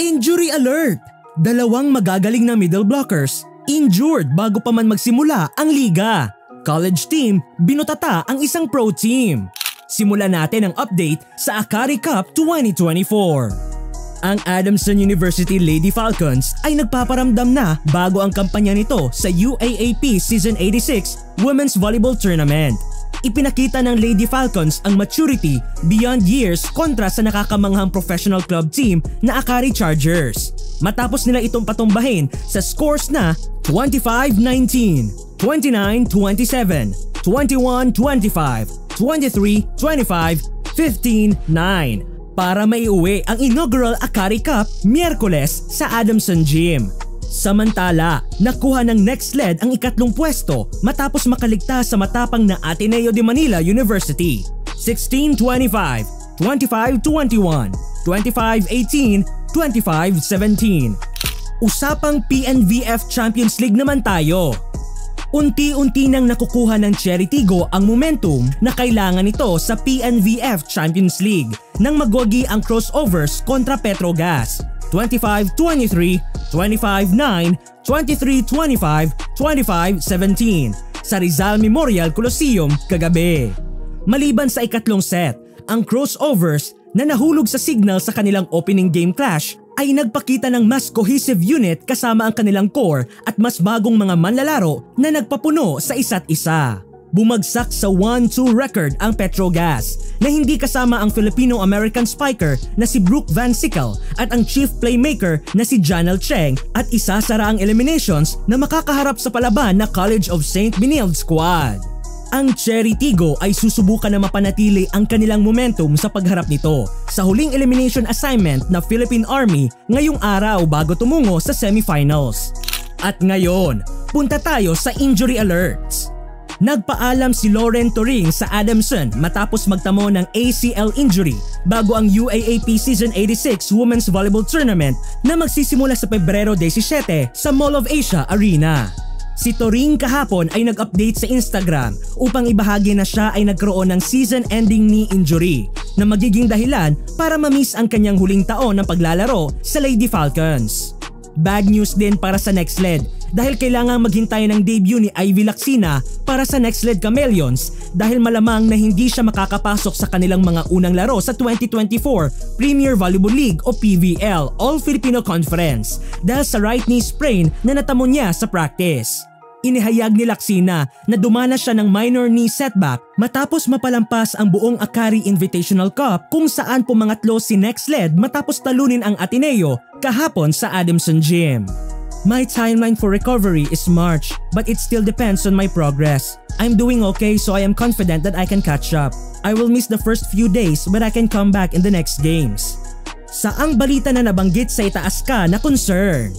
Injury alert! Dalawang magagaling na middle blockers injured bago pa man magsimula ang liga. College team binutata ang isang pro team. Simulan natin ang update sa Akari Cup 2024. Ang Adamson University Lady Falcons ay nagpaparamdam na bago ang kampanya nito sa UAAP Season 86 Women's Volleyball Tournament. Ipinakita ng Lady Falcons ang maturity beyond years kontra sa nakakamanghang professional club team na Akari Chargers. Matapos nila itong patumbahin sa scores na 25-19, 29-27, 21-25, 23-25, 15-9 para maiuwi ang inaugural Akari Cup Miyerkules sa Adamson Gym. Samantala, nakuha ng next sled ang ikatlong pwesto matapos makaligtas sa matapang na Ateneo de Manila University. 16-25, 25-21, 25-18, 25-17. Usapang PNVF Champions League naman tayo. Unti-unti nang nakukuha ng Cherry Tigo ang momentum na kailangan nito sa PNVF Champions League nang magwagi ang crossovers kontra Petrogas. 25-23, 25-9, 23-25, 25-17 sa Rizal Memorial Coliseum kagabi. Maliban sa ikatlong set, ang crossovers na nahulog sa signal sa kanilang opening game clash ay nagpakita ng mas cohesive unit kasama ang kanilang core at mas bagong mga manlalaro na nagpapuno sa isa't isa. Bumagsak sa 1-2 record ang Petrogas na hindi kasama ang Filipino-American spiker na si Brooke Van Sickle at ang chief playmaker na si Janelle Cheng at isa sa raang eliminations na makakaharap sa palaban na College of St. Benilde squad. Ang Cherry Tigo ay susubukan na mapanatili ang kanilang momentum sa pagharap nito sa huling elimination assignment na Philippine Army ngayong araw bago tumungo sa semifinals. At ngayon, punta tayo sa injury alerts. Nagpaalam si Lauren Turing sa Adamson matapos magtamo ng ACL injury bago ang UAAP Season 86 Women's Volleyball Tournament na magsisimula sa Pebrero 17 sa Mall of Asia Arena. Si Turing kahapon ay nag-update sa Instagram upang ibahagi na siya ay nagkaroon ng season-ending knee injury na magiging dahilan para ma-miss ang kanyang huling taon ng paglalaro sa Lady Falcons. Bad news din para sa next sled dahil kailangang maghintay ng debut ni Ivy Lacsina para sa next sled Chameleons dahil malamang na hindi siya makakapasok sa kanilang mga unang laro sa 2024 Premier Volleyball League o PVL All-Filipino Conference dahil sa right knee sprain na natamo niya sa practice. Inihayag ni Lacsina na dumanas siya ng minor knee setback matapos mapalampas ang buong Akari Invitational Cup kung saan pumangatlo si next sled matapos talunin ang Ateneo kahapon sa Adamson Gym. My timeline for recovery is March, but it still depends on my progress. I'm doing okay, so I am confident that I can catch up. I will miss the first few days but I can come back in the next games. Saang balita na nabanggit sa itaas ka na concern?